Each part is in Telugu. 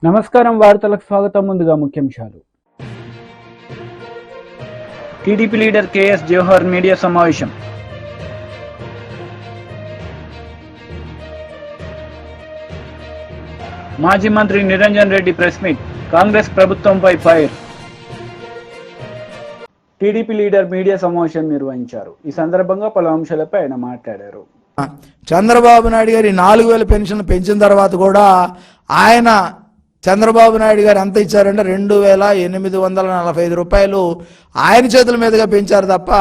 నమస్కారం వార్తలకు స్వాగతం. ముందుగా ముఖ్యాంశాలు. TDP leader KS Jawahar media సమావేశం. మాజీ మంత్రి నిరంజన్ రెడ్డి ప్రెస్ మీట్. కాంగ్రెస్ ప్రభుత్వంపై ఫైర్. టీడీపీ లీడర్ మీడియా సమావేశం నిర్వహించారు. ఈ సందర్భంగా పలు అంశాలపై ఆయన మాట్లాడారు. చంద్రబాబు నాయుడు గారి 4,000 పెన్షన్ పెంచిన తర్వాత కూడా ఆయన చంద్రబాబు నాయుడు గారు ఎంత ఇచ్చారంటే 2,845 రూపాయలు ఆయన చేతుల మీదుగా పెంచారు తప్ప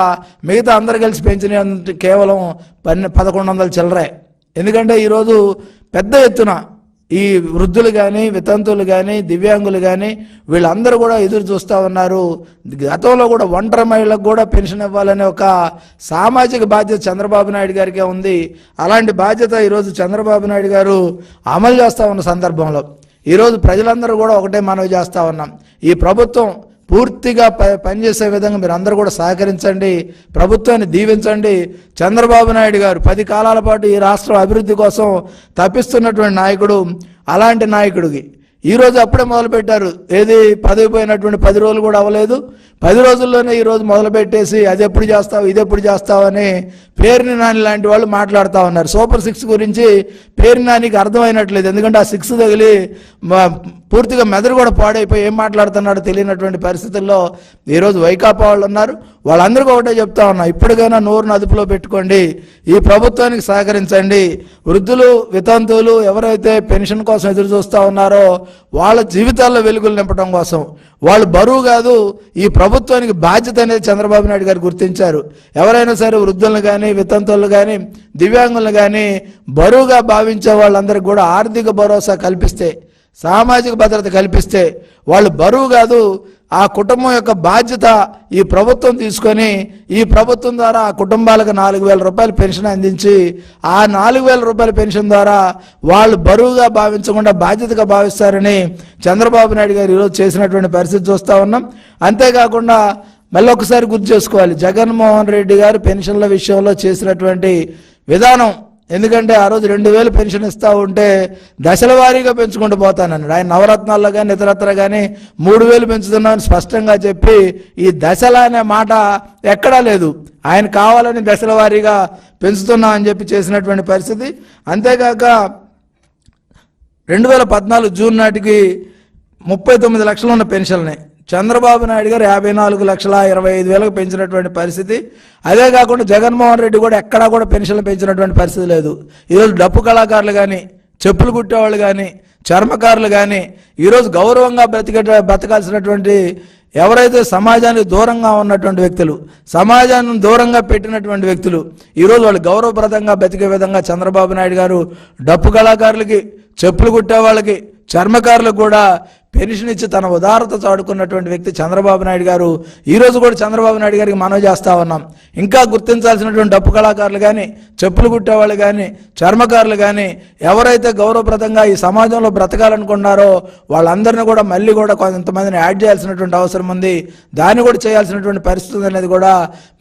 మిగతా అందరు కలిసి పెంచిన కేవలం 1,100 చిల్లరే. ఎందుకంటే ఈరోజు పెద్ద ఎత్తున ఈ వృద్ధులు కానీ, వితంతువులు కానీ, దివ్యాంగులు కానీ వీళ్ళందరూ కూడా ఎదురు చూస్తూ ఉన్నారు. గతంలో కూడా ఒంటరి మహిళలకు కూడా పెన్షన్ ఇవ్వాలనే ఒక సామాజిక బాధ్యత చంద్రబాబు నాయుడు గారికే ఉంది. అలాంటి బాధ్యత ఈరోజు చంద్రబాబు నాయుడు గారు అమలు చేస్తూ ఉన్న సందర్భంలో ఈరోజు ప్రజలందరూ కూడా ఒకటే మనవి చేస్తూ ఉన్నాం. ఈ ప్రభుత్వం పూర్తిగా పనిచేసే విధంగా మీరు అందరూ కూడా సహకరించండి, ప్రభుత్వాన్ని దీవించండి. చంద్రబాబు నాయుడు గారు 10 కాలాల పాటు ఈ రాష్ట్రం అభివృద్ధి కోసం తప్పిస్తున్నటువంటి నాయకుడు. అలాంటి నాయకుడికి ఈరోజు అప్పుడే మొదలుపెట్టారు. ఏది పదవి పోయినటువంటి 10 రోజులు కూడా అవ్వలేదు. 10 రోజుల్లోనే ఈరోజు మొదలుపెట్టేసి అది ఎప్పుడు చేస్తావు, ఇది ఎప్పుడు చేస్తావు అని పేరుని నాని లాంటి వాళ్ళు మాట్లాడుతూ ఉన్నారు. సూపర్ 6 గురించి పేరుని నానికి అర్థమైనట్లేదు. ఎందుకంటే ఆ 6 తగిలి పూర్తిగా మెదడు కూడా పాడైపోయి ఏం మాట్లాడుతున్నాడో తెలియనటువంటి పరిస్థితుల్లో ఈరోజు వైకాపా వాళ్ళు ఉన్నారు. వాళ్ళందరికీ ఒకటే చెప్తా ఉన్నా, ఇప్పటికైనా నోరును అదుపులో పెట్టుకోండి, ఈ ప్రభుత్వానికి సహకరించండి. వృద్ధులు, వితంతువులు ఎవరైతే పెన్షన్ కోసం ఎదురు చూస్తూ ఉన్నారో వాళ్ళ జీవితాల్లో వెలుగులు నింపడం కోసం వాళ్ళు బరువు కాదు, ఈ ప్రభుత్వానికి బాధ్యత అనేది చంద్రబాబు నాయుడు గారు గుర్తించారు. ఎవరైనా సరే వృద్ధులను కానీ, వితంతువులు కానీ, దివ్యాంగులను కానీ బరువుగా భావించే వాళ్ళందరికీ కూడా ఆర్థిక భరోసా కల్పిస్తే, సామాజిక భద్రత కల్పిస్తే వాళ్ళు బరువు కాదు, ఆ కుటుంబం యొక్క బాధ్యత ఈ ప్రభుత్వం తీసుకొని ఈ ప్రభుత్వం ద్వారా ఆ కుటుంబాలకు 4,000 రూపాయల పెన్షన్ అందించి ఆ 4,000 రూపాయల పెన్షన్ ద్వారా వాళ్ళు బరువుగా భావించకుండా బాధ్యతగా భావిస్తారని చంద్రబాబు నాయుడు గారు ఈరోజు చేసినటువంటి పరిస్థితి చూస్తూ ఉన్నాం. అంతేకాకుండా మళ్ళీ ఒకసారి గుర్తు చేసుకోవాలి, జగన్మోహన్ రెడ్డి గారు పెన్షన్ల విషయంలో చేసినటువంటి విధానం. ఎందుకంటే ఆ రోజు 2,000 పెన్షన్ ఇస్తూ ఉంటే దశల వారీగా పెంచుకుంటూ పోతానన్నాడు. ఆయన నవరత్నాల్లో కానీ ఇతరత్ర కానీ 3,000 పెంచుతున్నామని స్పష్టంగా చెప్పి ఈ దశల అనే మాట ఎక్కడా లేదు. ఆయన కావాలని దశల వారీగా పెంచుతున్నామని చెప్పి చేసినటువంటి పరిస్థితి. అంతేకాక 2014 జూన్ నాటికి 39 లక్షలు ఉన్న పెన్షన్ని చంద్రబాబు నాయుడు గారు 54,25,000 పెంచినటువంటి పరిస్థితి. అదే కాకుండా జగన్మోహన్ రెడ్డి కూడా ఎక్కడా కూడా పెన్షన్లు పెంచినటువంటి పరిస్థితి లేదు. ఈరోజు డప్పు కళాకారులు కానీ, చెప్పులు కుట్టేవాళ్ళు కానీ, చర్మకారులు కానీ ఈరోజు గౌరవంగా బతకాల్సినటువంటి ఎవరైతే సమాజానికి దూరంగా ఉన్నటువంటి వ్యక్తులు, సమాజాన్ని దూరంగా పెట్టినటువంటి వ్యక్తులు ఈరోజు వాళ్ళు గౌరవప్రదంగా బతికే విధంగా చంద్రబాబు నాయుడు గారు డప్పు కళాకారులకి, చెప్పులు కుట్టే వాళ్ళకి, చర్మకారులకు కూడా పెన్షన్ ఇచ్చి తన ఉదారత చాటుకున్నటువంటి వ్యక్తి చంద్రబాబు నాయుడు గారు. ఈరోజు కూడా చంద్రబాబు నాయుడు గారికి మనవి చేస్తూ ఉన్నాం, ఇంకా గుర్తించాల్సినటువంటి డప్పు కళాకారులు కానీ, చెప్పులు కుట్టేవాళ్ళు కానీ, చర్మకారులు కానీ ఎవరైతే గౌరవప్రదంగా ఈ సమాజంలో బ్రతకాలనుకున్నారో వాళ్ళందరినీ కూడా మళ్ళీ కూడా కొంతమందిని యాడ్ చేయాల్సినటువంటి అవసరం ఉంది. దాన్ని కూడా చేయాల్సినటువంటి పరిస్థితి అనేది కూడా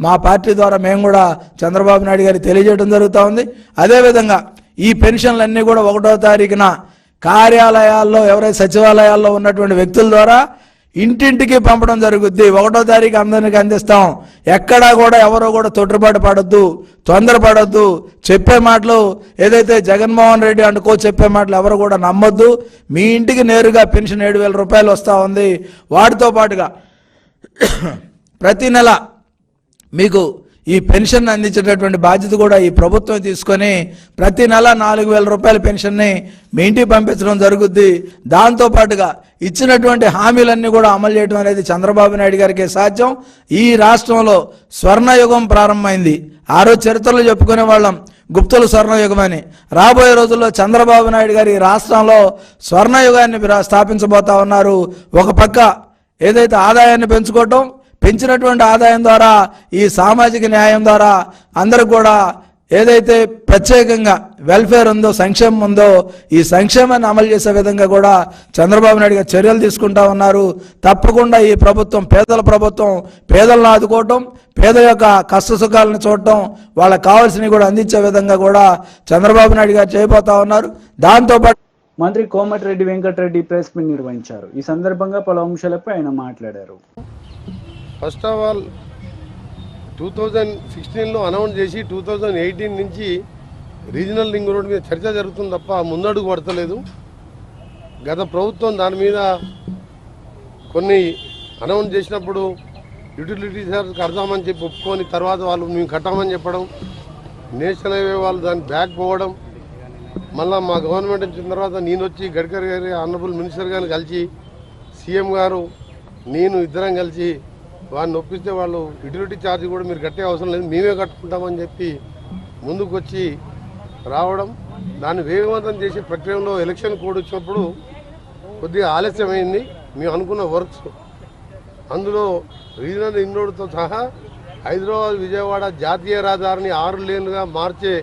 మా పార్టీ ద్వారా మేము కూడా చంద్రబాబు నాయుడు గారికి తెలియజేయడం జరుగుతూ ఉంది. అదేవిధంగా ఈ పెన్షన్లన్నీ కూడా 1వ తారీఖున కార్యాలయాల్లో ఎవరైతే సచివాలయాల్లో ఉన్నటువంటి వ్యక్తుల ద్వారా ఇంటింటికి పంపడం జరుగుద్ది. 1వ తారీఖు అందరికి అందిస్తాం. ఎక్కడా కూడా ఎవరో కూడా తొట్టుబాటు పడొద్దు, తొందరపడొద్దు. చెప్పే మాటలు ఏదైతే జగన్మోహన్ రెడ్డి అనుకో చెప్పే మాటలు ఎవరు కూడా నమ్మొద్దు. మీ ఇంటికి నేరుగా పెన్షన్ 7,000 రూపాయలు వస్తూ ఉంది. వాటితో పాటుగా ప్రతి నెల మీకు ఈ పెన్షన్ అందించేటటువంటి బాధ్యత కూడా ఈ ప్రభుత్వం తీసుకొని ప్రతి నెల 4,000 రూపాయల పెన్షన్ని మీ ఇంటికి పంపించడం జరుగుద్ది. దాంతోపాటుగా ఇచ్చినటువంటి హామీలన్నీ కూడా అమలు చేయడం అనేది చంద్రబాబు నాయుడు గారికి సాధ్యం. ఈ రాష్ట్రంలో స్వర్ణయుగం ప్రారంభమైంది. ఆ రోజు చరిత్రలో చెప్పుకునే వాళ్ళం గుప్తుల స్వర్ణయుగం అని. రాబోయే రోజుల్లో చంద్రబాబు నాయుడు గారు ఈ రాష్ట్రంలో స్వర్ణయుగాన్ని స్థాపించబోతా ఉన్నారు. ఒక పక్క ఏదైతే ఆదాయాన్ని పెంచినటువంటి ఆదాయం ద్వారా, ఈ సామాజిక న్యాయం ద్వారా అందరికి కూడా ఏదైతే ప్రత్యేకంగా వెల్ఫేర్ ఉందో, సంక్షేమం ఉందో, ఈ సంక్షేమాన్ని అమలు చేసే విధంగా కూడా చంద్రబాబు నాయుడు గారు చర్యలు తీసుకుంటా ఉన్నారు. తప్పకుండా ఈ ప్రభుత్వం పేదల ప్రభుత్వం, పేదలను ఆదుకోవటం, పేద యొక్క కష్ట సుఖాలను చూడటం, వాళ్ళకి కావాల్సినవి కూడా అందించే విధంగా కూడా చంద్రబాబు నాయుడు గారు చేయబోతా ఉన్నారు. దాంతోపాటు మంత్రి కోమటిరెడ్డి వెంకటరెడ్డి ప్రెస్ మీట్ నిర్వహించారు. ఈ సందర్భంగా పలు అంశాలపై ఆయన మాట్లాడారు. ఫస్ట్ ఆఫ్ ఆల్ 2016లో అనౌన్స్ చేసి 2018 నుంచి రీజనల్ రింగ్ రోడ్ మీద చర్చ జరుగుతుంది తప్ప ముందడుగు పడతలేదు. గత ప్రభుత్వం దాని మీద కొన్ని అనౌన్స్ చేసినప్పుడు యూటిలిటీ చార్జ్ కడతామని చెప్పి ఒప్పుకొని తర్వాత వాళ్ళు మేము కట్టామని చెప్పడం, నేషనల్ హైవే వాళ్ళు దాన్ని బ్యాక్ పోవడం, మళ్ళీ మా గవర్నమెంట్ వచ్చిన తర్వాత నేను వచ్చి గడ్కరీ గారి ఆనరబుల్ మినిస్టర్ గారిని కలిసి సీఎం గారు నేను ఇద్దరం కలిసి వాడిని ఒప్పిస్తే వాళ్ళు యూటిలిటీ ఛార్జ్ కూడా మీరు కట్టే అవసరం లేదు, మేమే కట్టుకుంటామని చెప్పి ముందుకు వచ్చి రావడం, దాన్ని వేగవంతం చేసే ప్రక్రియలో ఎలక్షన్ కోడ్ వచ్చినప్పుడు కొద్దిగా ఆలస్యమైంది. మేము అనుకున్న వర్క్స్ అందులో రీజనల్ రింగ్ రోడ్తో సహా హైదరాబాద్ విజయవాడ జాతీయ రహదారిని 6 లేన్లుగా మార్చే,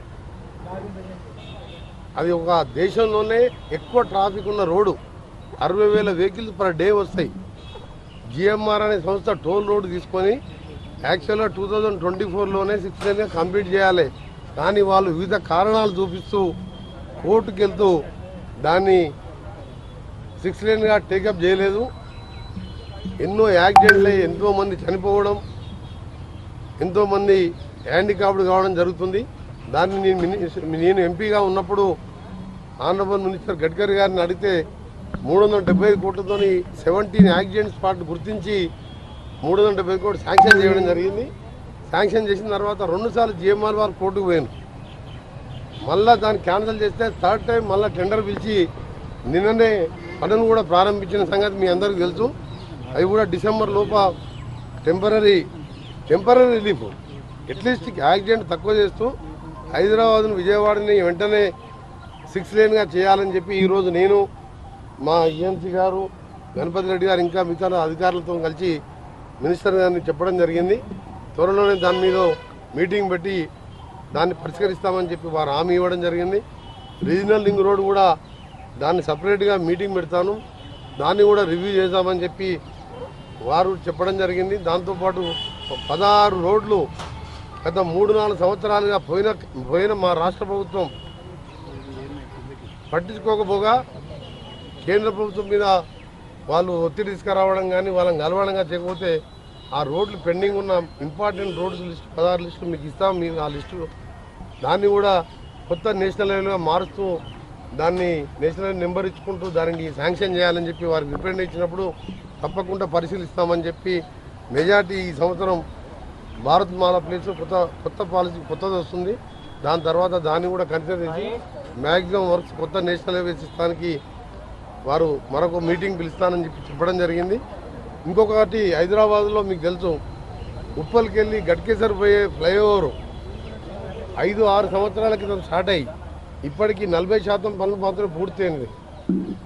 అది ఒక దేశంలోనే ఎక్కువ ట్రాఫిక్ ఉన్న రోడ్డు, 60,000 వెహికల్స్ పర్ డే వస్తాయి. జిఎంఆర్ అనే సంస్థ టోల్ రోడ్ తీసుకొని యాక్చువల్గా 2024లోనే 6 లేన్గా కంప్లీట్ చేయాలి. కానీ వాళ్ళు వివిధ కారణాలు చూపిస్తూ కోర్టుకు వెళ్తూ దాన్ని 6 లేన్గా టేకప్ చేయలేదు. ఎన్నో యాక్సిడెంట్లు అయ్యి ఎంతోమంది చనిపోవడం, ఎంతోమంది హ్యాండిక్యాప్డ్ కావడం జరుగుతుంది. దాన్ని నేను ఎంపీగా ఉన్నప్పుడు ఆనరబుల్ మినిస్టర్ గడ్కరీ గారిని అడిగితే 375 కోట్లతో 17 యాక్సిడెంట్ స్పాట్ గుర్తించి 375 కోట్లు శాంక్షన్ చేయడం జరిగింది. శాంక్షన్ చేసిన తర్వాత 2 సార్లు జిఎంఆర్ వారు కోర్టుకు పోయాను. మళ్ళీ దాన్ని క్యాన్సిల్ చేస్తే థర్డ్ టైం మళ్ళీ టెండర్ పిలిచి నిన్ననే పనులు కూడా ప్రారంభించిన సంగతి మీ అందరికీ తెలుసు. అవి కూడా డిసెంబర్ లోప టెంపరీ రిలీఫ్ అట్లీస్ట్ యాక్సిడెంట్ తక్కువ చేస్తూ హైదరాబాద్ను విజయవాడని వెంటనే 6 లేన్గా చేయాలని చెప్పి ఈరోజు నేను మా ఈఎన్సీ గారు గణపతి రెడ్డి గారు ఇంకా మిగతా అధికారులతో కలిసి మినిస్టర్ గారిని చెప్పడం జరిగింది. త్వరలోనే దాని మీద మీటింగ్ పెట్టి దాన్ని పరిష్కరిస్తామని చెప్పి వారు హామీ ఇవ్వడం జరిగింది. రీజనల్ రింగ్ రోడ్ కూడా దాన్ని సపరేట్గా మీటింగ్ పెడతాను, దాన్ని కూడా రివ్యూ చేద్దామని చెప్పి వారు చెప్పడం జరిగింది. దాంతోపాటు 16 రోడ్లు గత 3-4 సంవత్సరాలుగా పోయిన మా రాష్ట్ర ప్రభుత్వం పట్టించుకోకపోగా కేంద్ర ప్రభుత్వం మీద వాళ్ళు ఒత్తిడి తీసుకురావడం కానీ వాళ్ళని కలవడంగా చేయకపోతే ఆ రోడ్లు పెండింగ్ ఉన్న ఇంపార్టెంట్ రోడ్స్ లిస్టు 16 లిస్టులు మీకు ఇస్తాం. మీరు ఆ లిస్టు దాన్ని కూడా కొత్త నేషనల్ హైవేగా మారుస్తూ దాన్ని నేషనల్ నెంబర్ ఇచ్చుకుంటూ దానికి శాంక్షన్ చేయాలని చెప్పి వారికి రిప్రజెంట్ ఇచ్చినప్పుడు తప్పకుండా పరిశీలిస్తామని చెప్పి మెజార్టీ ఈ సంవత్సరం భారత్ మాల ప్లేస్ కొత్త పాలసీ కొత్తది వస్తుంది. దాని తర్వాత దాన్ని కూడా కన్సిడర్ చేసి మ్యాక్సిమం వర్క్స్ కొత్త నేషనల్ హైవే సిస్టానికి వారు మరొక మీటింగ్ పిలుస్తానని చెప్పి చెప్పడం జరిగింది. ఇంకొకటి హైదరాబాద్లో మీకు తెలుసు ఉప్పల్కి వెళ్ళి గట్కేసర్ పోయే ఫ్లైఓవర్ 5-6 సంవత్సరాల క్రితం స్టార్ట్ అయ్యి ఇప్పటికీ 40% పనులు మాత్రమే పూర్తయింది.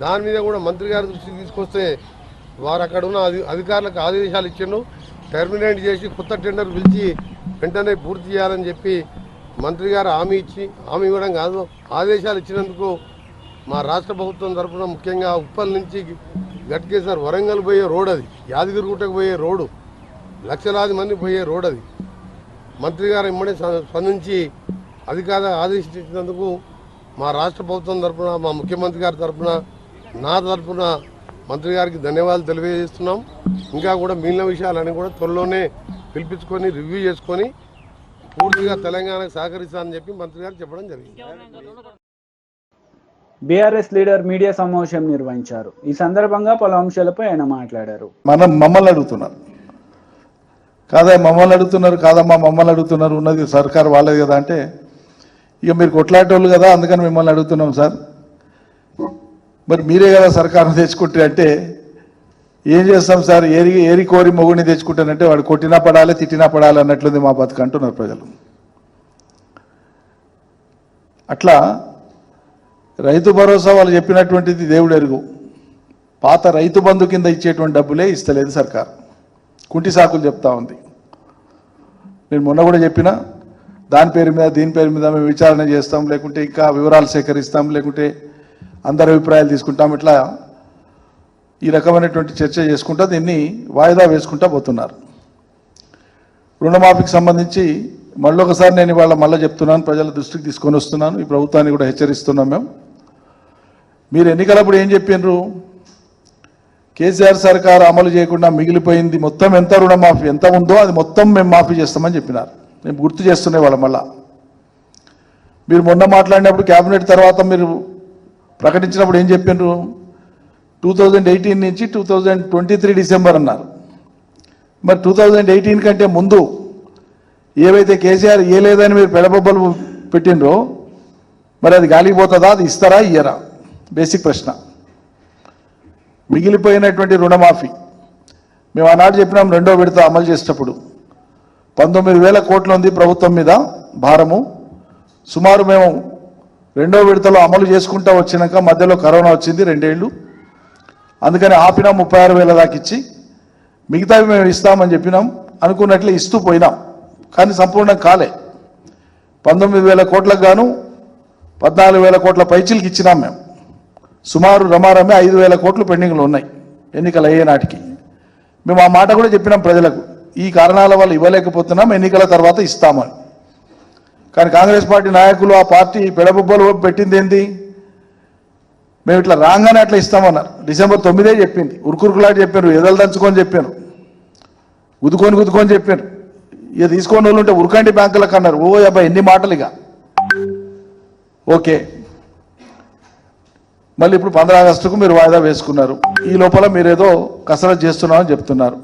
దాని మీద కూడా మంత్రి గారి దృష్టికి తీసుకొస్తే వారు అక్కడ ఉన్న అధికారులకు ఆదేశాలు ఇచ్చిండు, టెర్మినేట్ చేసి కొత్త టెండర్ పిలిచి వెంటనే పూర్తి చేయాలని చెప్పి మంత్రి గారు హామీ ఇవ్వడం కాదు, ఆదేశాలు ఇచ్చినందుకు మా రాష్ట్ర ప్రభుత్వం తరఫున ముఖ్యంగా ఉప్పల్ నుంచి గట్కేసర్ వరంగల్ పోయే రోడ్, అది యాదగిరిగుట్టకు పోయే రోడ్డు, లక్షలాది మంది పోయే రోడ్, అది మంత్రి గారు ఇమ్మడే స్పందించి అధికారులు ఆదేశించినందుకు మా రాష్ట్ర ప్రభుత్వం తరఫున, మా ముఖ్యమంత్రి గారి తరఫున, నా తరఫున మంత్రి గారికి ధన్యవాదాలు తెలియజేస్తున్నాం. ఇంకా కూడా మిగిలిన విషయాలన్నీ కూడా త్వరలోనే పిలిపించుకొని రివ్యూ చేసుకొని పూర్తిగా తెలంగాణకు సహకరిస్తానని చెప్పి మంత్రి గారు చెప్పడం జరిగింది. బీఆర్ఎస్ లీడర్ మీడియా సమావేశం నిర్వహించారు. ఈ సందర్భంగా పలు అంశాలపై ఆయన మాట్లాడారు. మమ్మల్ని అడుగుతున్నారు మమ్మల్ని అడుగుతున్నారు ఉన్నది సర్కారు వాళ్ళది కదా అంటే, ఇక మీరు కొట్లాటోళ్ళు కదా అందుకని మిమ్మల్ని అడుగుతున్నాం సార్, మరి మీరే కదా సర్కారును తెచ్చుకుంటే అంటే ఏం చేస్తాం సార్, ఏరి కోరి మొగుడిని తెచ్చుకుంటానంటే వాడు కొట్టినా పడాలి తిట్టినా పడాలి అన్నట్లుంది మా బతుకు అంటున్నారు ప్రజలు. అట్లా రైతు భరోసా వాళ్ళు చెప్పినటువంటిది దేవుడు ఎరుగు, పాత రైతు బంధు కింద ఇచ్చేటువంటి డబ్బులే ఇస్తలేదు సర్కారు, కుంటి సాకులు చెప్తా ఉంది. నేను మొన్న కూడా చెప్పిన దాని పేరు మీద దీని పేరు మీద మేము విచారణ చేస్తాం, లేకుంటే ఇంకా వివరాలు సేకరిస్తాం, లేకుంటే అందరి అభిప్రాయాలు తీసుకుంటాం, ఇట్లా ఈ రకమైనటువంటి చర్చ చేసుకుంటా దీన్ని వాయిదా వేసుకుంటా పోతున్నారు. రుణమాఫీకి సంబంధించి మళ్ళొకసారి నేను ఇవాళ మళ్ళీ చెప్తున్నాను, ప్రజల దృష్టికి తీసుకొని వస్తున్నాను, ఈ ప్రభుత్వాన్ని కూడా హెచ్చరిస్తున్నాం. మేము మీరు ఎన్నికలప్పుడు ఏం చెప్పినారు? కేసీఆర్ సర్కారు అమలు చేయకుండా మిగిలిపోయింది మొత్తం ఎంత రుణమాఫీ ఎంత ఉందో అది మొత్తం మేము మాఫీ చేస్తామని చెప్పినారు. మేము గుర్తు చేస్తున్నే వాళ్ళం. మళ్ళా మీరు మొన్న మాట్లాడినప్పుడు క్యాబినెట్ తర్వాత మీరు ప్రకటించినప్పుడు ఏం చెప్పినారు? 2018 నుంచి 2023 డిసెంబర్ అన్నారు. మరి 2018 కంటే ముందు ఏవైతే కేసీఆర్ ఇయ్యలేదని మీరు పెడబొబ్బలు పెట్టినరో మరి అది గాలిపోతుందా? అది ఇస్తారా ఇయ్యరా? బేసిక్ ప్రశ్న. మిగిలిపోయినటువంటి రుణమాఫీ మేము ఆనాడు చెప్పినాం రెండో విడత అమలు చేసేటప్పుడు 19,000 కోట్లు ఉంది ప్రభుత్వం మీద భారము. సుమారు మేము రెండో విడతలో అమలు చేసుకుంటూ వచ్చినాక మధ్యలో కరోనా వచ్చింది 2 ఏళ్ళు. అందుకని ఆపినాం 36,000 దాకా ఇచ్చి మిగతావి మేము ఇస్తామని చెప్పినాం. అనుకున్నట్లే ఇస్తూ పోయినాం. కానీ సంపూర్ణం కాలే. 19,000 కోట్లకు గాను 14,000 కోట్ల పైచీలకి ఇచ్చినాం మేము. సుమారు రమారమే 5,000 కోట్లు పెండింగ్లో ఉన్నాయి ఎన్నికలు అయ్యే నాటికి. మేము ఆ మాట కూడా చెప్పినాం ప్రజలకు, ఈ కారణాల వల్ల ఇవ్వలేకపోతున్నాం, ఎన్నికల తర్వాత ఇస్తామని. కానీ కాంగ్రెస్ పార్టీ నాయకులు ఆ పార్టీ పెడబొబ్బలు పెట్టింది ఏంటి? మేము ఇట్లా రాగానే అట్లా ఇస్తామన్నారు. డిసెంబర్ 9 చెప్పింది. ఉరుకురుకులాంటి చెప్పారు, ఎదలు దంచుకొని చెప్పారు, గుద్దుకొని చెప్పారు. ఇక తీసుకొని వాళ్ళు ఉంటే ఉరకండి బ్యాంకులకు అన్నారు. ఓ అబ్బాయి ఎన్ని మాటలు ఇక. ఓకే, మళ్ళీ ఇప్పుడు 15 ఆగస్టుకు మీరు వాయిదా వేసుకున్నారు. ఈ లోపల మీరేదో కసరత్తు చేస్తున్నామని చెప్తున్నారు.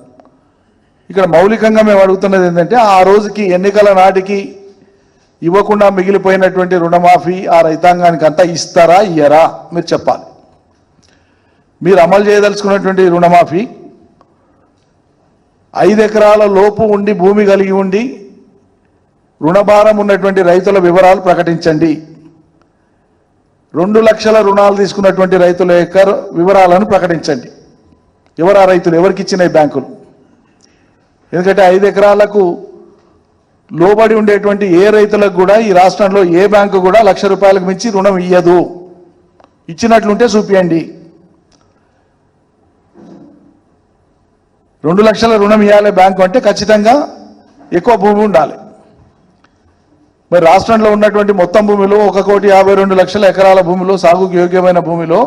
ఇక్కడ మౌలికంగా మేము అడుగుతున్నది ఏంటంటే, ఆ రోజుకి ఎన్నికల నాటికి ఇవ్వకుండా మిగిలిపోయినటువంటి రుణమాఫీ ఆ రైతాంగానికి అంతా ఇస్తారా ఇయ్యరా? మీరు చెప్పాలి. మీరు అమలు చేయదలుచుకున్నటువంటి రుణమాఫీ 5 ఎకరాల లోపు ఉండి భూమి కలిగి ఉండి రుణభారం ఉన్నటువంటి రైతుల వివరాలు ప్రకటించండి. 2 లక్షల రుణాలు తీసుకున్నటువంటి రైతుల యొక్క వివరాలను ప్రకటించండి. ఎవరు ఆ రైతులు? ఎవరికి ఇచ్చినాయి బ్యాంకులు? ఎందుకంటే 5 ఎకరాలకు లోబడి ఉండేటువంటి ఏ రైతులకు కూడా ఈ రాష్ట్రంలో ఏ బ్యాంకు కూడా ₹1,00,000 మించి రుణం ఇయ్యదు. ఇచ్చినట్లుంటే చూపియండి. 2 లక్షల రుణం ఇవ్వాలి బ్యాంకు అంటే ఖచ్చితంగా ఎక్కువ భూమి ఉండాలి. మరి రాష్ట్రంలో ఉన్నటువంటి మొత్తం భూమిలో 1,52,00,000 ఎకరాల భూమిలో, సాగుకు యోగ్యమైన భూమిలో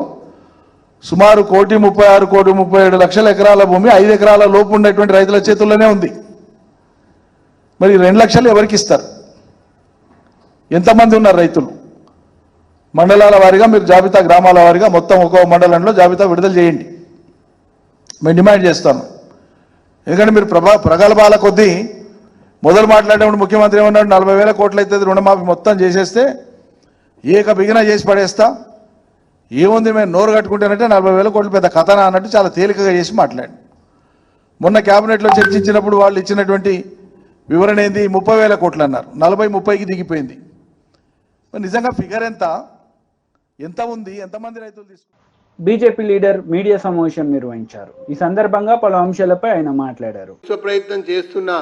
సుమారు 1,36,37,00,000 ఎకరాల భూమి 5 ఎకరాల లోపు ఉన్నటువంటి రైతుల చేతుల్లోనే ఉంది. మరి 2 లక్షలు ఎవరికి ఇస్తారు? ఎంతమంది ఉన్నారు రైతులు? మండలాల వారీగా మీరు జాబితా, గ్రామాల వారీగా మొత్తం ఒక్కో మండలంలో జాబితా విడుదల చేయండి. మేము డిమాండ్ చేస్తాను. ఎందుకంటే మీరు ప్రగల్భాల కొద్దీ మొదలు మాట్లాడేటప్పుడు ముఖ్యమంత్రి ఏమన్నాడు? 40,000 కోట్లు అయితే రుణమాఫీ మొత్తం చేసేస్తే ఏక బిగిన చేసి పడేస్తా, ఏముంది మేము నోరు కట్టుకుంటేనంటే 40,000 కోట్లు పెద్ద కథన అన్నట్టు చాలా తేలికగా చేసి మాట్లాడు. మొన్న క్యాబినెట్లో చర్చించినప్పుడు వాళ్ళు ఇచ్చినటువంటి వివరణ ఏంది? 30,000 కోట్లు అన్నారు. 40-30కి దిగిపోయింది. మరి నిజంగా ఫిగర్ ఎంత ఉంది? ఎంతమంది రైతులు తీసుకున్నారు? బీజేపీ లీడర్ మీడియా సమావేశం నిర్వహించారు. ఈ సందర్భంగా పలు అంశాలపై ఆయన మాట్లాడారు. ప్రయత్నం చేస్తున్నా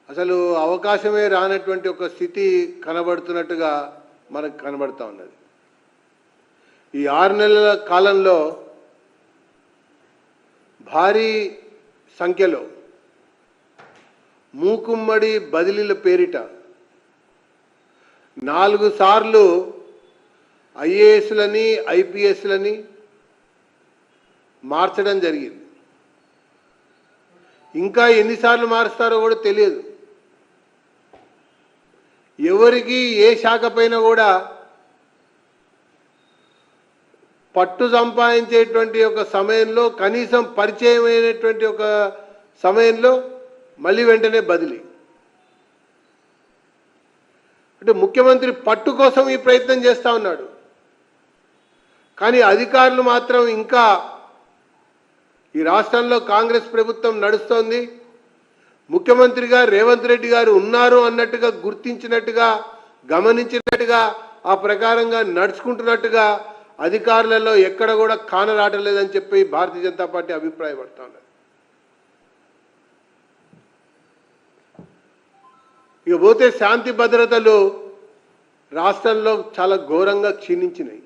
అసలు అవకాశమే రానటువంటి ఒక స్థితి కనబడుతున్నట్టుగా మనకు కనబడుతూ ఉన్నది. ఈ 6 నెలల కాలంలో భారీ సంఖ్యలో మూకుమ్మడి బదిలీల పేరిట 4 సార్లు ఐఏఎస్లని, ఐపీఎస్లని మార్చడం జరిగింది. ఇంకా ఎన్నిసార్లు మారుస్తారో కూడా తెలియదు. ఎవరికి ఏ శాఖ పైన కూడా పట్టు సంపాదించేటువంటి ఒక సమయంలో, కనీసం పరిచయం అయినటువంటి ఒక సమయంలో మళ్ళీ వెంటనే బదిలీ. అంటే ముఖ్యమంత్రి పట్టు కోసం ఈ ప్రయత్నం చేస్తూ ఉన్నాడు. కానీ అధికారులు మాత్రం ఇంకా ఈ రాష్ట్రంలో కాంగ్రెస్ ప్రభుత్వం నడుస్తోంది, ముఖ్యమంత్రిగా రేవంత్ రెడ్డి గారు ఉన్నారు అన్నట్టుగా గుర్తించినట్టుగా, గమనించినట్టుగా, ఆ ప్రకారంగా నడుచుకుంటున్నట్టుగా అధికారులలో ఎక్కడ కూడా కానరాటలేదని చెప్పి భారతీయ జనతా పార్టీ అభిప్రాయపడుతూ ఉన్నది. ఇక పోతే శాంతి భద్రతలు రాష్ట్రంలో చాలా ఘోరంగా క్షీణించినాయి.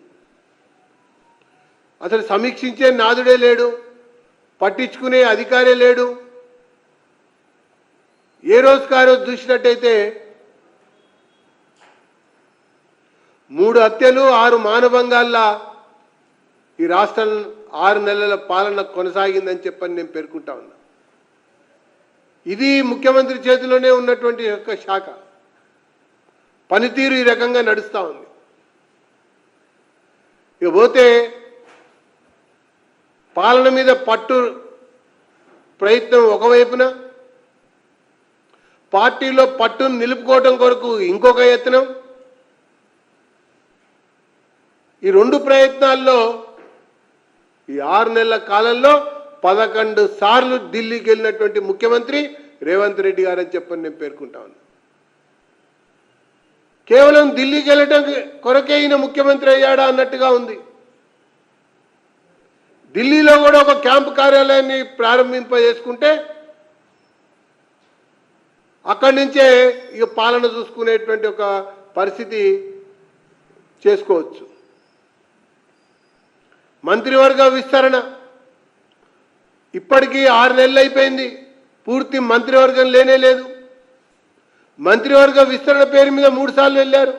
అసలు సమీక్షించే నాదుడే లేడు, పట్టించుకునే అధికారే లేడు. ఏ రోజుకారో చూసినట్టయితే 3 హత్యలు 6 మానభంగాల్లా ఈ రాష్ట్రం 6 నెలల పాలన కొనసాగిందని చెప్పని నేను పేర్కొంటా ఉన్నా. ఇది ముఖ్యమంత్రి చేతిలోనే ఉన్నటువంటి యొక్క శాఖ పనితీరు ఈ రకంగా నడుస్తూ ఉంది. ఇకపోతే పాలన మీద పట్టు ప్రయత్నం ఒకవైపున, పార్టీలో పట్టును నిలుపుకోవడం కొరకు ఇంకొక యత్నం. ఈ 2 ప్రయత్నాల్లో ఈ 6 నెలల కాలంలో 11 సార్లు ఢిల్లీకి వెళ్ళినటువంటి ముఖ్యమంత్రి రేవంత్ రెడ్డి గారు అని చెప్పని నేను పేర్కొంటా ఉన్నా. కేవలం ఢిల్లీకి వెళ్ళటం కొరకే ఈయన ముఖ్యమంత్రి అయ్యాడా అన్నట్టుగా ఉంది. ఢిల్లీలో కూడా ఒక క్యాంపు కార్యాలయాన్ని ప్రారంభింపజేసుకుంటే అక్కడి నుంచే ఇక పాలన చూసుకునేటువంటి ఒక పరిస్థితి చేసుకోవచ్చు. మంత్రివర్గ విస్తరణ ఇప్పటికీ 6 నెలలు అయిపోయింది, పూర్తి మంత్రివర్గం లేనే లేదు. మంత్రివర్గ విస్తరణ పేరు మీద 3 సార్లు వెళ్ళారు.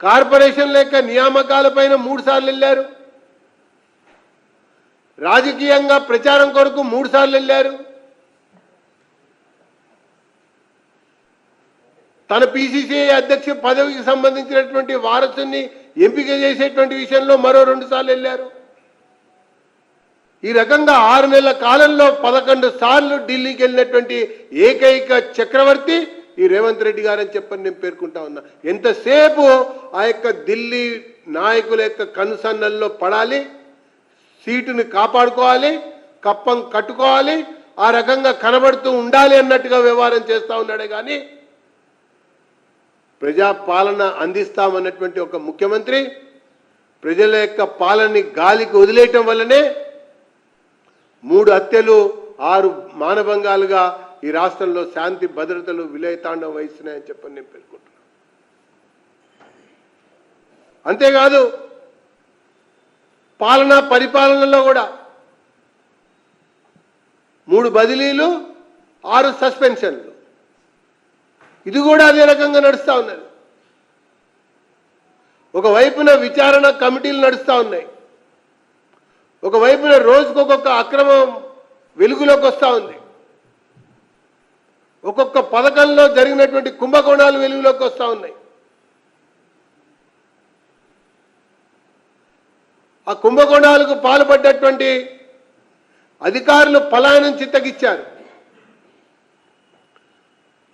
కార్పొరేషన్ లెక్క నియామకాలపైన 3 సార్లు వెళ్ళారు. రాజకీయంగా ప్రచారం కొరకు 3 సార్లు వెళ్ళారు. తన పిసిసిఐ అధ్యక్ష పదవికి సంబంధించినటువంటి వారసుని ఎంపిక చేసేటువంటి విషయంలో మరో 2 సార్లు వెళ్ళారు. ఈ రకంగా 6 నెలల కాలంలో 11 సార్లు ఢిల్లీకి వెళ్ళినటువంటి ఏకైక చక్రవర్తి ఈ రేవంత్ రెడ్డి గారు అని చెప్పని నేను పేర్కొంటా ఉన్నా. ఎంతసేపు ఆ యొక్క ఢిల్లీ నాయకుల యొక్క కనుసన్నల్లో పడాలి, సీటుని కాపాడుకోవాలి, కప్పం కట్టుకోవాలి, ఆ రకంగా కనబడుతూ ఉండాలి అన్నట్టుగా వ్యవహారం చేస్తూ ఉన్నాడే కానీ ప్రజాపాలన అందిస్తామన్నటువంటి ఒక ముఖ్యమంత్రి ప్రజల యొక్క పాలనని గాలికి వదిలేయటం వల్లనే 3 హత్యలు 6 మానభంగాలుగా ఈ రాష్ట్రంలో శాంతి భద్రతలు విలయతాండవం వహిస్తున్నాయని చెప్పని నేను పేర్కొంటున్నాను. అంతేకాదు పాలనా పరిపాలనలో కూడా 3 బదిలీలు 6 సస్పెన్షన్లు, ఇది కూడా అదే రకంగా నడుస్తూ ఉన్నది. ఒకవైపున విచారణ కమిటీలు నడుస్తూ ఉన్నాయి, ఒకవైపున రోజుకొక అక్రమం వెలుగులోకి వస్తూ ఉంది, ఒక్కొక్క పథకంలో జరిగినటువంటి కుంభకోణాలు వెలుగులోకి వస్తూ ఉన్నాయి. ఆ కుంభకోణాలకు పాల్పడ్డటువంటి అధికారులు పలాయనం చిత్తగిచ్చారు.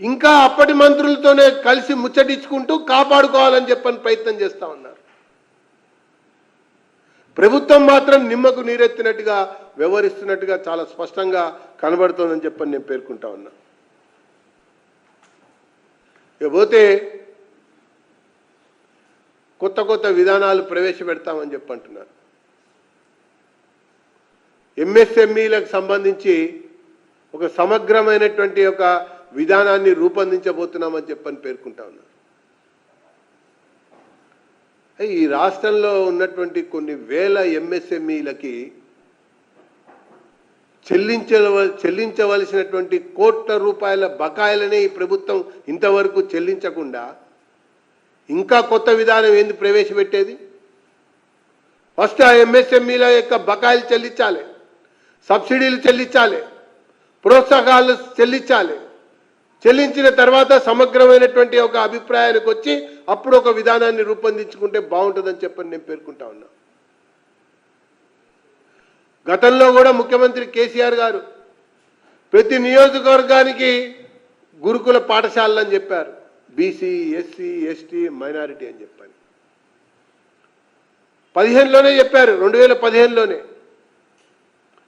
ఇంకా అప్పటి మంత్రులతోనే కలిసి ముచ్చటించుకుంటూ కాపాడుకోవాలని చెప్పని ప్రయత్నం చేస్తూ ఉన్నారు. ప్రభుత్వం మాత్రం నిమ్మకు నీరెత్తినట్టుగా వ్యవహరిస్తున్నట్టుగా చాలా స్పష్టంగా కనబడుతోందని చెప్పని నేను పేర్కొంటా ఉన్నా. ఇకపోతే కొత్త కొత్త విధానాలు ప్రవేశపెడతామని చెప్పంటున్నారు. ఎంఎస్ఎంఈలకు సంబంధించి ఒక సమగ్రమైనటువంటి ఒక విధానాన్ని రూపొందించబోతున్నామని చెప్పని పేర్కొంటా ఉన్నారు. ఈ రాష్ట్రంలో ఉన్నటువంటి కొన్ని వేల ఎంఎస్ఎంఈలకి చెల్లించవలసినటువంటి కోట్ల రూపాయల బకాయిలనే ఈ ప్రభుత్వం ఇంతవరకు చెల్లించకుండా ఇంకా కొత్త విధానం ఏంది ప్రవేశపెట్టేది? ఫస్ట్ ఆ ఎంఎస్ఎంఈల యొక్క బకాయిలు చెల్లించాలి, సబ్సిడీలు చెల్లించాలి, ప్రోత్సాహాలు చెల్లించాలి. చెల్లించిన తర్వాత సమగ్రమైనటువంటి ఒక అభిప్రాయానికి వచ్చి అప్పుడు ఒక విధానాన్ని రూపొందించుకుంటే బాగుంటుందని చెప్పని నేను పేర్కొంటా ఉన్నా. గతంలో కూడా ముఖ్యమంత్రి కేసీఆర్ గారు ప్రతి నియోజకవర్గానికి గురుకుల పాఠశాలలు అని చెప్పారు, బీసీ, ఎస్సీ, ఎస్టీ, మైనారిటీ అని చెప్పని 15లోనే చెప్పారు, 2015లోనే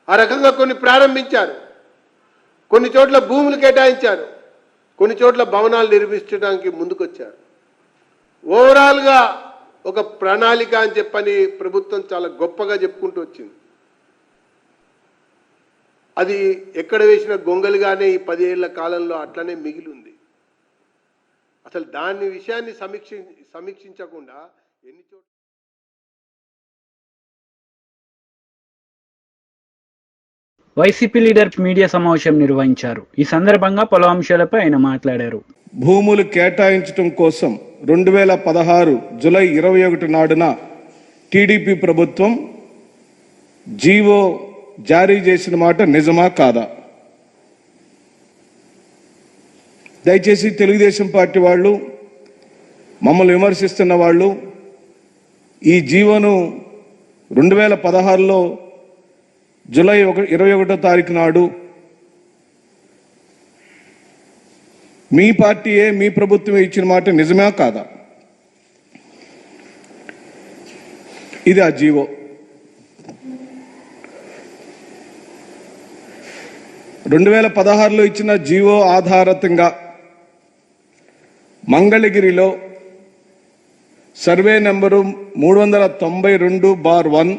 ఆ రకంగా కొన్ని ప్రారంభించారు. కొన్ని చోట్ల భూములు కేటాయించారు, కొన్ని చోట్ల భవనాలు నిర్మించడానికి ముందుకొచ్చారు. ఓవరాల్గా ఒక ప్రణాళిక అని చెప్పని ప్రభుత్వం చాలా గొప్పగా చెప్పుకుంటూ వచ్చింది. అది ఎక్కడ వేసిన గొంగలుగానే ఈ 10 ఏళ్ల కాలంలో అట్లనే మిగిలి ఉంది. అసలు దాని విషయాన్ని సమీక్షించకుండా ఎన్ని చోట్ల వైసీపీ లీడర్ మీడియా సమావేశం నిర్వహించారు. ఈ సందర్భంగా పలు అంశాలపై ఆయన మాట్లాడారు. భూములు కేటాయించడం కోసం 2016 జూలై 21 నాడున టీడీపీ ప్రభుత్వం జీవో జారీ చేసిన మాట నిజమా కాదా? దయచేసి తెలుగుదేశం పార్టీ వాళ్ళు, మమ్మల్ని విమర్శిస్తున్న వాళ్ళు ఈ జీవోను 2016లో జూలై 21వ తారీఖు నాడు మీ పార్టీయే, మీ ప్రభుత్వమే ఇచ్చిన మాట నిజమా కాదా? ఇది ఆ జీవో. 2016లో ఇచ్చిన జీవో ఆధారితంగా మంగళగిరిలో survey number 392/1,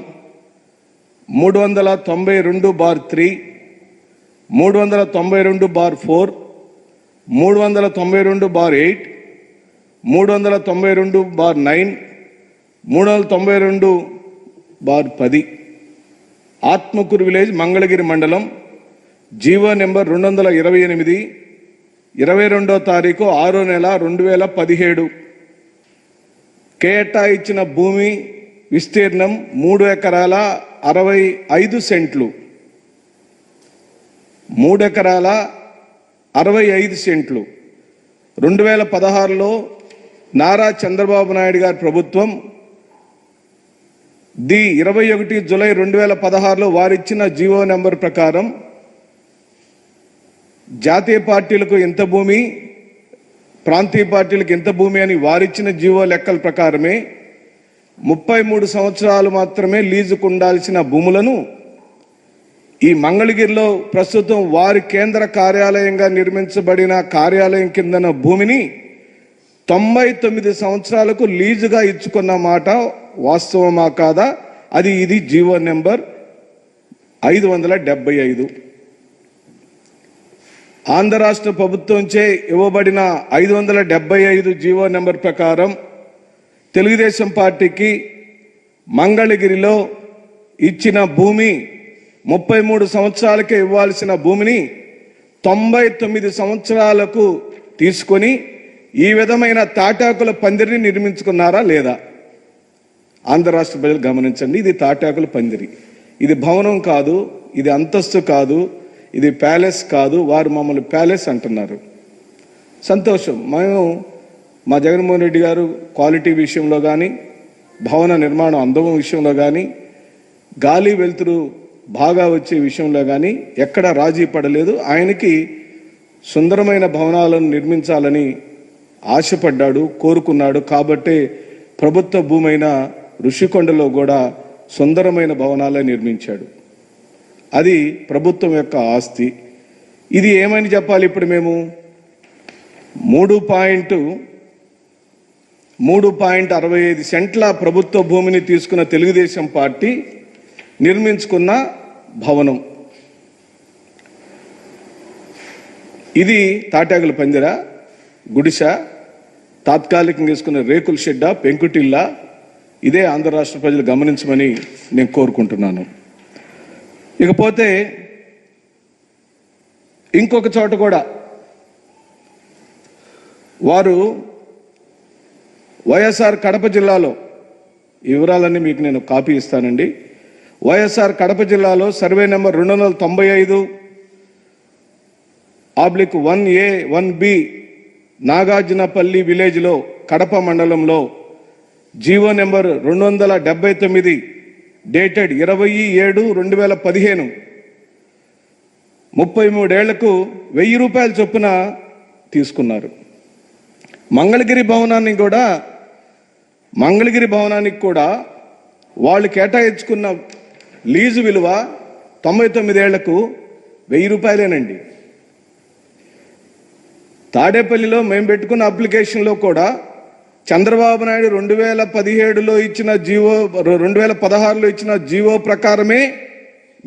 392/3, 392/4, 392/8, 392/9, 392/10 Atmakur village Mangalagiri మండలం జీవో నెంబర్ 228 22వ తారీఖు 6వ నెల 2017 కేటా ఇచ్చిన భూమి విస్తీర్ణం 3 ఎకరాల 65 సెంట్లు. 3 ఎకరాల 65 సెంట్లు 2016లో నారా చంద్రబాబు నాయుడు గారి ప్రభుత్వం 21 జూలై 2016లో వారిచ్చిన జీవో నెంబర్ ప్రకారం జాతీయ పార్టీలకు ఎంత భూమి, ప్రాంతీయ పార్టీలకు ఎంత భూమి అని వారిచ్చిన జీవో లెక్కల ప్రకారమే 33 సంవత్సరాలు మాత్రమే లీజుకు ఉండాల్సిన భూములను ఈ మంగళగిరిలో ప్రస్తుతం వారి కేంద్ర కార్యాలయంగా నిర్మించబడిన కార్యాలయం కిందన భూమిని 99 సంవత్సరాలకు లీజుగా ఇచ్చుకున్న మాట వాస్తవమా కాదా? ఇది జీవో నెంబర్ 575. ఆంధ్ర రాష్ట్ర ప్రభుత్వంచే ఇవ్వబడిన 575 జీవో నెంబర్ ప్రకారం తెలుగుదేశం పార్టీకి మంగళగిరిలో ఇచ్చిన భూమి 33 సంవత్సరాలకే ఇవ్వాల్సిన భూమిని 99 సంవత్సరాలకు తీసుకొని ఈ విధమైన తాటాకుల పందిరిని నిర్మించుకున్నారా లేదా? ఆంధ్ర రాష్ట్ర ప్రజలు గమనించండి, ఇది తాటాకుల పందిరి. ఇది భవనం కాదు, ఇది అంతస్తు కాదు, ఇది ప్యాలెస్ కాదు. వారు మమ్మల్ని ప్యాలెస్ అంటున్నారు. సంతోషం. మా జగన్మోహన్ రెడ్డి గారు క్వాలిటీ విషయంలో కానీ, భవన నిర్మాణం అందం విషయంలో కానీ, గాలి వెలుతురు బాగా వచ్చే విషయంలో కానీ ఎక్కడ రాజీ పడలేదు. ఆయనకి సుందరమైన భవనాలను నిర్మించాలని ఆశపడ్డాడు, కోరుకున్నాడు. కాబట్టే ప్రభుత్వ భూమైన ఋషికొండలో కూడా సుందరమైన భవనాలే నిర్మించాడు. అది ప్రభుత్వం యొక్క ఆస్తి. ఇది ఏమని చెప్పాలి? ఇప్పుడు మేము 3.65 సెంట్ల ప్రభుత్వ భూమిని తీసుకున్న తెలుగుదేశం పార్టీ నిర్మించుకున్న భవనం ఇది. తాటాకుల పందిరా, గుడిస, తాత్కాలికంగా తీసుకున్న రేకుల షెడ్డా, పెంకుటిల్లా? ఇదే ఆంధ్ర రాష్ట్ర ప్రజలు గమనించమని నేను కోరుకుంటున్నాను. ఇకపోతే ఇంకొక చోట కూడా వారు వైఎస్ఆర్ కడప జిల్లాలో, ఈ వివరాలన్నీ మీకు నేను కాపీ ఇస్తానండి. వైఎస్ఆర్ కడప జిల్లాలో survey number 295/1A 1B Nagarjunapalli విలేజ్లో కడప మండలంలో జీవో నెంబర్ 279 డేటెడ్ 20/7/2015 33 ఏళ్లకు 1000 రూపాయల చొప్పున తీసుకున్నారు. మంగళగిరి భవనానికి కూడా వాళ్ళు కేటాయించుకున్న లీజు విలువ 99 ఏళ్లకు 1000 రూపాయలేనండి. తాడేపల్లిలో మేము పెట్టుకున్న అప్లికేషన్లో కూడా చంద్రబాబు నాయుడు 2017లో ఇచ్చిన జీవో, 2016లో ఇచ్చిన జీవో ప్రకారమే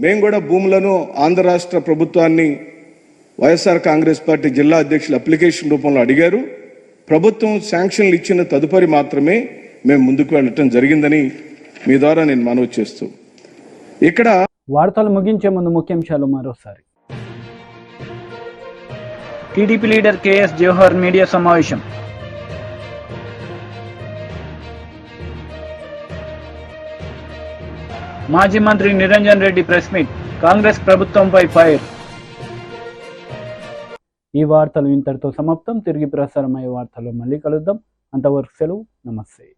మేము కూడా భూములను ఆంధ్ర రాష్ట్ర ప్రభుత్వాన్ని వైఎస్ఆర్ కాంగ్రెస్ పార్టీ జిల్లా అధ్యక్షులు అప్లికేషన్ రూపంలో అడిగారు. ప్రభుత్వం శాంక్షన్లు ఇచ్చిన తదుపరి మాత్రమే మేము ముందుకు వెళ్ళటం జరిగిందని మీ ద్వారా నేను మనవి చేస్తూ, ఇక్కడ వార్తలు ముగించే ముందు ముఖ్యాంశాలు మరోసారి. TDP leader KS Jawahar media సమావేశం. మాజీ మంత్రి నిరంజన్ రెడ్డి ప్రెస్ మీట్, కాంగ్రెస్ ప్రభుత్వంపై ఫైర్. ఈ వార్తలు ఇంతటితో సమాప్తం. తిరిగి ప్రసారమయ్యే వార్తల్లో మళ్ళీ కలుద్దాం. అంతవరకు సెలవు. నమస్తే.